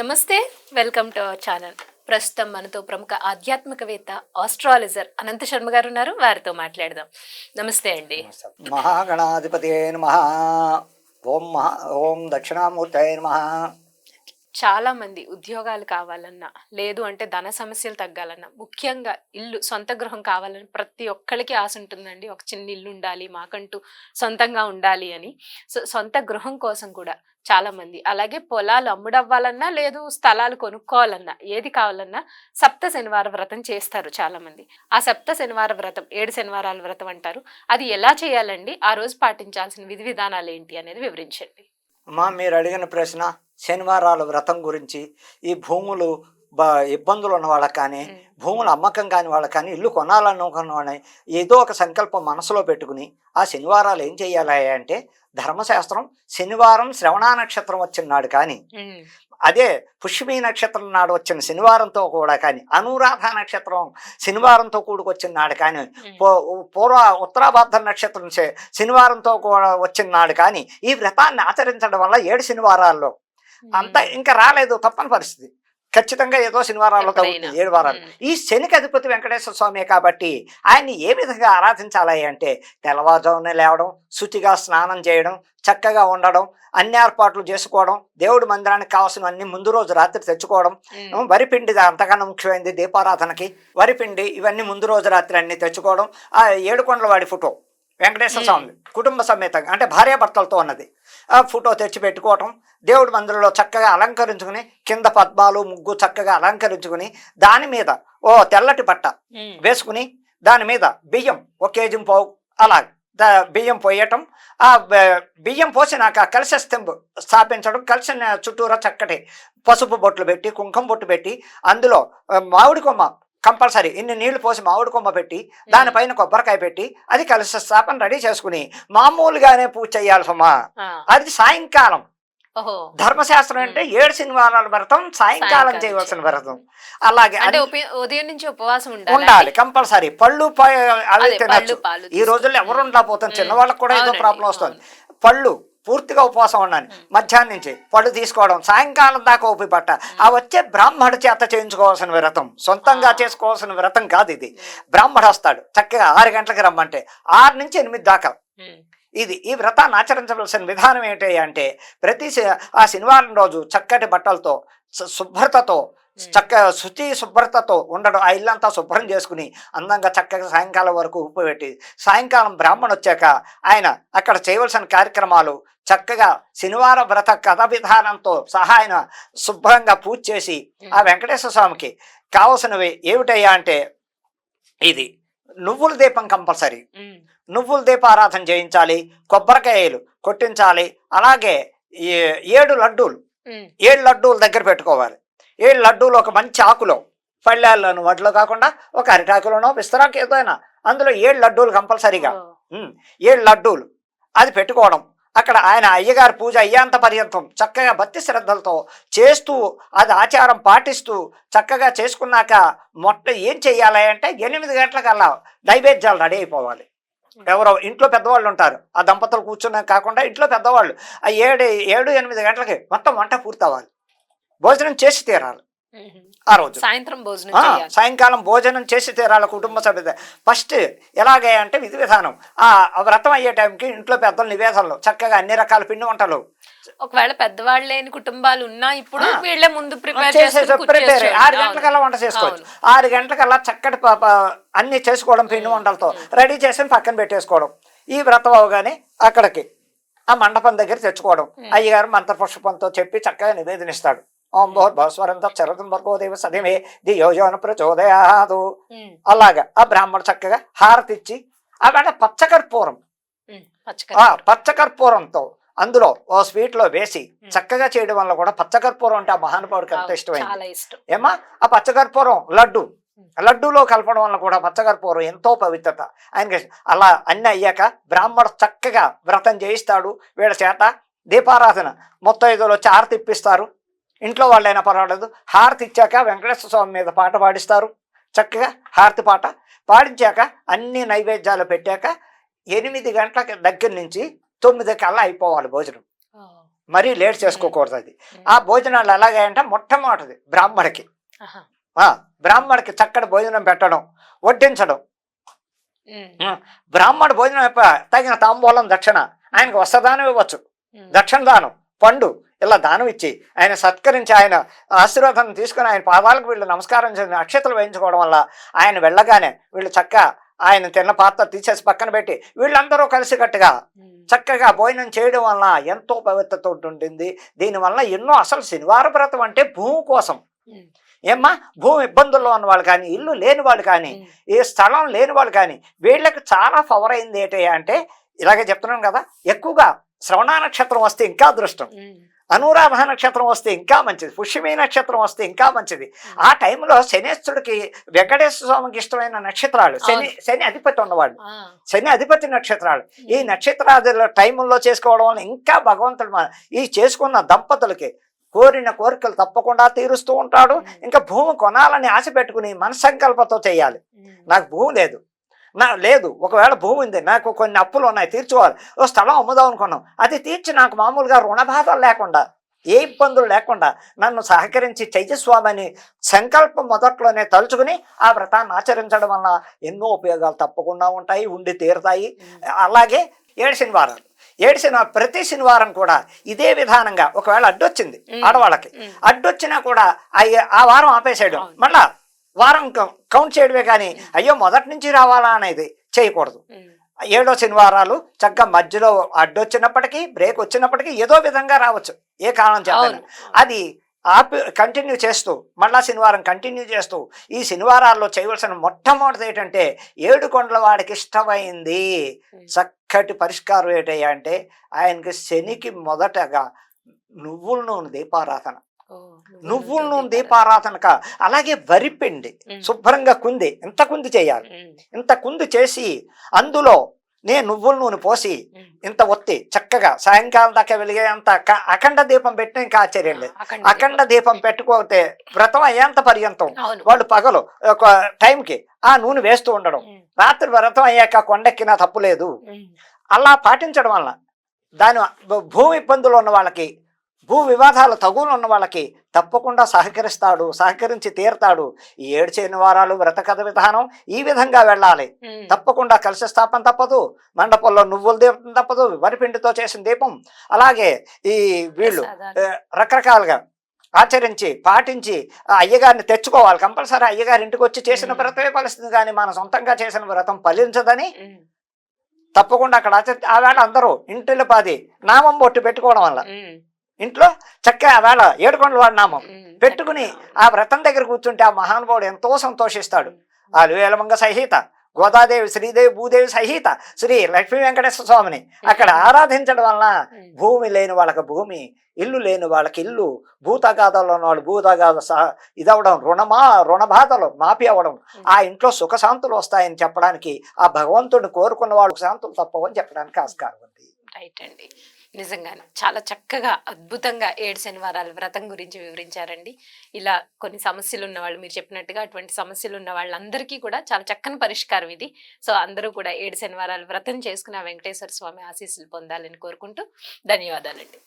నమస్తే. Welcome to our channel. ప్రస్తుతం మనతో ప్రముఖ ఆధ్యాత్మికవేత్త, ఆస్ట్రాలజర్ అనంత శర్మ గారు ఉన్నారు. వారితో మాట్లాడదాం. నమస్తే అండి. మహాగణాధిపతియే నమః. ఓం దక్షిణామూర్తయే నమః. చాలా మంది ఉద్యోగాలు కావాలన్నా, లేదు అంటే ధన సమస్యలు తగ్గాలన్నా, ముఖ్యంగా ఇల్లు, సొంత గృహం కావాలని ప్రతి ఒక్కరికి ఆశ ఉంటుందండి. ఒక చిన్న ఇల్లు ఉండాలి, మాకంటూ సొంతంగా ఉండాలి అని. సొంత గృహం కోసం కూడా చాలా మంది, అలాగే పొలాలు అమ్ముడవ్వాలన్నా, లేదు స్థలాలు కొనుక్కోవాలన్నా, ఏది కావాలన్నా సప్త శనివార వ్రతం చేస్తారు చాలా మంది. ఆ సప్త శనివార వ్రతం 7 శనివారాల వ్రతం అంటారు. అది ఎలా చేయాలండి? ఆ రోజు పాటించాల్సిన విధి విధానాలు ఏంటి అనేది వివరించండి. మీరు అడిగిన ప్రశ్న శనివారాల వ్రతం గురించి. ఈ భూములు ఇబ్బందులు ఉన్న వాళ్ళకి కానీ, భూములు అమ్మకం కాని వాళ్ళకి కానీ, ఇల్లు కొనాలనుకున్న వాళ్ళని ఏదో ఒక సంకల్పం మనసులో పెట్టుకుని ఆ శనివారాలు ఏం చెయ్యాలి అంటే, ధర్మశాస్త్రం శనివారం శ్రవణ నక్షత్రం వచ్చిన నాడు కానీ, అదే పుష్యమీ నక్షత్రం నాడు వచ్చిన శనివారంతో కూడా కానీ, అనురాధ నక్షత్రం శనివారంతో కూడుకొచ్చిన నాడు కానీ, ఉత్తరాభాద్ర నక్షత్రం శనివారంతో కూడా వచ్చిన నాడు కానీ, ఈ వ్రతాన్ని ఆచరించడం వల్ల 7 శనివారాల్లో అంతా ఇంకా రాలేదు తప్పని పరిస్థితి. ఖచ్చితంగా ఏదో శనివారాల్లో తగ్గుతుంది 7 వారాలు. ఈ శనికి అధిపతి వెంకటేశ్వర స్వామి కాబట్టి ఆయన్ని ఏ విధంగా ఆరాధించాలి అంటే, తెల్లవారుజామునే లేవడం, శుచిగా స్నానం చేయడం, చక్కగా ఉండడం, అన్ని ఏర్పాట్లు చేసుకోవడం, దేవుడి మందిరానికి కావాల్సినవన్నీ ముందు రోజు రాత్రి తెచ్చుకోవడం, వరిపిండి అంతకన్నా ముఖ్యమైనది దీపారాధనకి, వరిపిండి ఇవన్నీ ముందు రోజు రాత్రి అన్ని తెచ్చుకోవడం, ఆ 7 కొండల వాడి ఫోటో వెంకటేశ్వర స్వామి కుటుంబ సమేతంగా అంటే భార్యాభర్తలతో ఉన్నది ఆ ఫోటో తెచ్చి పెట్టుకోవటం, దేవుడి మందిరంలో చక్కగా అలంకరించుకుని, కింద పద్మాలు ముగ్గు చక్కగా అలంకరించుకుని, దాని మీద తెల్లటి బట్ట వేసుకుని, దాని మీద బియ్యం 1 కేజీ పావు అలా బియ్యం పోయటం, ఆ బియ్యం పోసినాక కలశ స్తంభం స్థాపించడం, కలశ చుట్టూరా చక్కటి పసుపు బొట్లు పెట్టి, కుంకుమ బొట్టు పెట్టి, అందులో మామిడి కొమ్మ కంపల్సరీ ఇన్ని నీళ్లు పోసి మామిడి కొమ్మ పెట్టి, దానిపైన కొబ్బరికాయ పెట్టి, అది కలశ స్థాపన రెడీ చేసుకుని మామూలుగానే పూజ చేయాలి సుమా. అది సాయంకాలం. ధర్మశాస్త్రం అంటే 7 శనివారాల వ్రతం సాయంకాలం చేయవలసిన వ్రతం. అలాగే ఉదయం నుంచి ఉపవాసం ఉండాలి కంపల్సరీ. పళ్ళు అవి తినచ్చు. ఈ రోజుల్లో ఎవరు ఉండకపోతాం, చిన్నవాళ్ళకి కూడా ఏదో ప్రాబ్లం వస్తుంది. పళ్ళు పూర్తిగా ఉపవాసం ఉండాలి. మధ్యాహ్నం నుంచి పళ్ళు తీసుకోవడం, సాయంకాలం దాకా ఓపి పట్ట. ఆ వచ్చే బ్రాహ్మడు చేత చేయించుకోవాల్సిన వ్రతం, సొంతంగా చేసుకోవాల్సిన వ్రతం కాదు ఇది. బ్రాహ్మడు వస్తాడు చక్కగా 6 గంటలకి రమ్మంటే 6 నుంచి 8 దాకా. ఈ వ్రతాన్ని ఆచరించవలసిన విధానం ఏంటి అంటే, ఆ శనివారం రోజు చక్కటి బట్టలతో, శుభ్రతతో, శుభ్రతతో ఉండడం, ఆ ఇల్లంతా శుభ్రం చేసుకుని అందంగా చక్కగా సాయంకాలం వరకు ఉప్పు పెట్టి, సాయంకాలం బ్రాహ్మణ్ వచ్చాక ఆయన అక్కడ చేయవలసిన కార్యక్రమాలు చక్కగా శనివార వ్రత కథ విధానంతో సహా ఆయన శుభ్రంగా పూజ చేసి, ఆ వెంకటేశ్వర స్వామికి కావలసినవి ఏమిటయ్యా అంటే, ఇది నువ్వుల దీపం కంపల్సరీ. నువ్వుల దీపారాధన చేయించాలి, కొబ్బరికాయలు కొట్టించాలి. అలాగే 7 లడ్డూలు 7 లడ్డూలు దగ్గర పెట్టుకోవాలి. 7 లడ్డూలు ఒక మంచి ఆకులో, పళ్ళాల్లోను వడ్లో కాకుండా ఒక అరిటాకులోనో విస్తరాకు ఏదైనా, అందులో 7 లడ్డూలు కంపల్సరీగా 7 లడ్డూలు అది పెట్టుకోవడం. అక్కడ ఆయన అయ్యగారి పూజ అయ్యేంత పర్యంతం చక్కగా భక్తి శ్రద్ధలతో చేస్తూ, అది ఆచారం పాటిస్తూ చక్కగా చేసుకున్నాక ఏం చెయ్యాలి అంటే, 8 గంటలకల్లా నైవేద్యాలు రెడీ అయిపోవాలి. ఎవరో ఇంట్లో పెద్దవాళ్ళు ఉంటారు, ఆ దంపతులు కూర్చున్నా కాకుండా ఇంట్లో పెద్దవాళ్ళు ఆ 7-8 గంటలకి మొత్తం వంట పూర్తవ్వాలి. భోజనం చేసి తీరాలి ఆ రోజు. సాయంకాలం భోజనం చేసి తీరాలి కుటుంబ సభ్యులు. ఫస్ట్ ఎలాగే అంటే విధి విధానం, ఆ వ్రతం అయ్యే టైంకి ఇంట్లో పెద్దలు నివేదనలు చక్కగా అన్ని రకాల పిండి వంటలు. ఒకవేళ పెద్దవాళ్ళు లేని కుటుంబాలు ఉన్నా ఇప్పుడు వీళ్ళే ముందు ప్రిపేర్ 6 గంటలకల్లా వంట చేసుకోవచ్చు. 6 గంటలకల్లా చక్కటి అన్ని చేసుకోవడం, పిండి వంటలతో రెడీ చేసి పక్కన పెట్టేసుకోవడం. ఈ వ్రతం అవగానే అక్కడికి ఆ మండపం దగ్గర తెచ్చుకోవడం. అయ్యగారు మంత్రపుష్పంతో చెప్పి చక్కగా నివేదనిస్తాడు. ఓం భోర్భస్వరంతో చరతం భర్గోదేవ సదిమే ధియోజన ప్రచోదయాదు. అలాగా ఆ బ్రాహ్మణుడు చక్కగా హారతి ఇచ్చి, అక్కడ పచ్చకర్పూరంతో అందులో ఓ స్వీట్ లో వేసి చక్కగా చేయడం వల్ల కూడా, పచ్చకర్పూరం అంటే ఆ మహానుభావుడికి ఎంత ఇష్టమైంది ఏమా. ఆ పచ్చకర్పూరం లడ్డూలో కలపడం వల్ల కూడా పచ్చకర్పూరం ఎంతో పవిత్రత ఆయనకి. అలా అన్ని అయ్యాక బ్రాహ్మణుడు చక్కగా వ్రతం చేయిస్తాడు. వీళ్ళ చేత దీపారాధన మొత్తం ఐదులో వచ్చి హారతి ఇప్పిస్తారు. ఇంట్లో వాళ్ళైనా పర్వాలేదు. హారతి ఇచ్చాక వెంకటేశ్వర స్వామి మీద పాట పాడిస్తారు. చక్కగా హారతి పాట పాడించాక అన్ని నైవేద్యాలు పెట్టాక 8 గంటల దగ్గర నుంచి 9 కల్లా అయిపోవాలి భోజనం. మరీ లేట్ చేసుకోకూడదు అది. ఆ భోజనాలు ఎలాగే అంటే మొట్టమొదటిది బ్రాహ్మడికి బ్రాహ్మడికి చక్కటి భోజనం పెట్టడం, వడ్డించడం. బ్రాహ్మణ భోజనం తగిన తాంబూలం దక్షిణ, ఆయనకు వస్త్రదానం ఇవ్వచ్చు, దక్షిణ దానం, పండు ఇలా దానం ఇచ్చి ఆయన సత్కరించి ఆయన ఆశీర్వాదం తీసుకుని ఆయన పాదాలకు వీళ్ళు నమస్కారం చేసి అక్షతలు వేయించుకోవడం వల్ల ఆయన వెళ్ళగానే వీళ్ళు చక్కగా ఆయన తిన్న పాత్ర తీసేసి పక్కన పెట్టి వీళ్ళందరూ కలిసికట్టుగా చక్కగా భోజనం చేయడం వల్ల ఎంతో పవిత్రత ఉంటుంది. దీనివల్ల ఎన్నో, అసలు శనివార వ్రతం అంటే భూమి కోసం. ఏమ్మా, భూమి ఇబ్బందుల్లో ఉన్న వాళ్ళు కానీ, ఇల్లు లేని వాళ్ళు కానీ, ఏ స్థలం లేని వాళ్ళు కానీ, వీళ్ళకి చాలా ఫవర్ అయింది ఏంటి అంటే, ఇలాగే చెప్తున్నాం కదా, ఎక్కువగా శ్రవణ నక్షత్రం వస్తే ఇంకా అదృష్టం, అనురాధ నక్షత్రం వస్తే ఇంకా మంచిది, పుష్యమి నక్షత్రం వస్తే ఇంకా మంచిది. ఆ టైంలో శనేశ్వరుడికి, వెంకటేశ్వర స్వామికి ఇష్టమైన నక్షత్రాలు శని అధిపతి ఉన్నవాళ్ళు, శని అధిపతి నక్షత్రాలు. ఈ నక్షత్రాల టైంలో చేసుకోవడం వల్ల ఇంకా భగవంతుడు ఈ చేసుకున్న దంపతులకి కోరిన కోరికలు తప్పకుండా తీరుస్తూ ఉంటాడు. ఇంకా భూమి కొనాలని ఆశ పెట్టుకుని మనస్సంకల్పంతో చేయాలి. నాకు భూమి లేదు, లేదు, ఒకవేళ భూమి ఉంది, నాకు కొన్ని అప్పులు ఉన్నాయి, తీర్చుకోవాలి, ఓ స్థలం అమ్ముదాం అనుకున్నాం, అది తీర్చి నాకు మామూలుగా రుణబాధలు లేకుండా, ఏ ఇబ్బందులు లేకుండా నన్ను సహకరించి చెయ్యస్వామని సంకల్పం మొదట్లోనే తలుచుకుని ఆ వ్రతాన్ని ఆచరించడం వల్ల ఎన్నో ఉపయోగాలు తప్పకుండా ఉంటాయి, ఉండి తీరుతాయి. అలాగే 7 శనివారాలు, 7 శనివారం, ప్రతి శనివారం కూడా ఇదే విధానంగా, ఒకవేళ అడ్డొచ్చింది ఆడవాళ్ళకి, అడ్డొచ్చినా కూడా ఆ వారం ఆపేసేయడం, మళ్ళా వారం కౌంట్ చేయడమే కానీ అయ్యో మొదటి నుంచి రావాలా అనేది చేయకూడదు. 7 శనివారాలు చక్కగా మధ్యలో అడ్డొచ్చినప్పటికీ, బ్రేక్ వచ్చినప్పటికీ ఏదో విధంగా రావచ్చు, ఏ కారణం చేత అది కంటిన్యూ చేస్తూ మళ్ళా శనివారం కంటిన్యూ చేస్తూ, ఈ శనివారాల్లో చేయవలసిన మొట్టమొదటిది ఏంటంటే, 7 కొండల వాడికి ఇష్టమైంది చక్కటి పరిష్కారం ఏంటయ్యా అంటే, ఆయనకి శనికి మొదటగా నువ్వుల నూనె దీపారాధన, నువ్వుల నూనె దీపారాధనక. అలాగే వరిపిండి శుభ్రంగా కుంది, ఇంత కుంది చేయాలి, ఇంత కుంది చేసి అందులో నువ్వుల నూనె పోసి ఇంత ఒత్తి చక్కగా సాయంకాలం దాకా వెలిగేంత అఖండ దీపం పెట్టిన ఇంకా ఆశ్చర్యం లేదు. అఖండ దీపం పెట్టుకోతే వ్రతం అయ్యేంత పర్యంతం వాళ్ళు పగలు ఒక టైంకి ఆ నూనె వేస్తూ ఉండడం, రాత్రి వ్రతం అయ్యాక కొండెక్కినా తప్పు లేదు. అలా పాటించడం వల్ల దాని భూమి ఇబ్బందులు ఉన్న వాళ్ళకి, భూ వివాదాలు తగులు ఉన్న వాళ్ళకి తప్పకుండా సహకరిస్తాడు, సహకరించి తీరుతాడు. ఈ 7 శనివారాలు వ్రత కథ విధానం ఈ విధంగా వెళ్ళాలి. తప్పకుండా కలశ స్థాపన తప్పదు, మండపంలో నువ్వుల దీపం తప్పదు, వరిపిండితో చేసిన దీపం. అలాగే ఈ వీళ్ళు రకరకాలుగా ఆచరించి పాటించి అయ్యగారిని తెచ్చుకోవాలి. కంపల్సరీ అయ్యగారి ఇంటికి వచ్చి చేసిన వ్రతమే ఫలిస్తుంది, కానీ మన సొంతంగా చేసిన వ్రతం ఫలించదని తప్పకుండా అక్కడ ఆ వేళ అందరూ ఇంటిలో పాది నామం బొట్టు పెట్టుకోవడం వల్ల ఇంట్లో చక్కగా ఆ వేళ 7 కొండల వాడి నామం పెట్టుకుని ఆ వ్రతం దగ్గర కూర్చుంటే ఆ మహానుభావుడు ఎంతో సంతోషిస్తాడు. ఆ వేలమంగ సహిత గోదాదేవి, శ్రీదేవి, భూదేవి సహిత శ్రీ లక్ష్మీ వెంకటేశ్వర స్వామిని అక్కడ ఆరాధించడం వలన భూమి లేని వాళ్ళకి భూమి, ఇల్లు లేని వాళ్ళకి ఇల్లు, భూతగాథలో ఉన్న వాళ్ళు భూతగాథ ఇదవడం, రుణబాధలు మాపి అవ్వడం, ఆ ఇంట్లో సుఖశాంతులు వస్తాయని చెప్పడానికి, ఆ భగవంతుడిని కోరుకున్న వాళ్ళకి శాంతులు తప్పవని చెప్పడానికి ఆస్కారం ఉంది. రైట్ అండి, నిజంగానే చాలా చక్కగా అద్భుతంగా 7 శనివారాల వ్రతం గురించి వివరించారండి. ఇలా కొన్ని సమస్యలు ఉన్న వాళ్ళు, మీరు చెప్పినట్టుగా అటువంటి సమస్యలు ఉన్న వాళ్ళందరికీ కూడా చాలా చక్కని పరిష్కారం ఇది. సో అందరూ కూడా 7 శనివారాల వ్రతం చేసుకుని ఆ వెంకటేశ్వర స్వామి ఆశీస్సులు పొందాలని కోరుకుంటూ ధన్యవాదాలండి.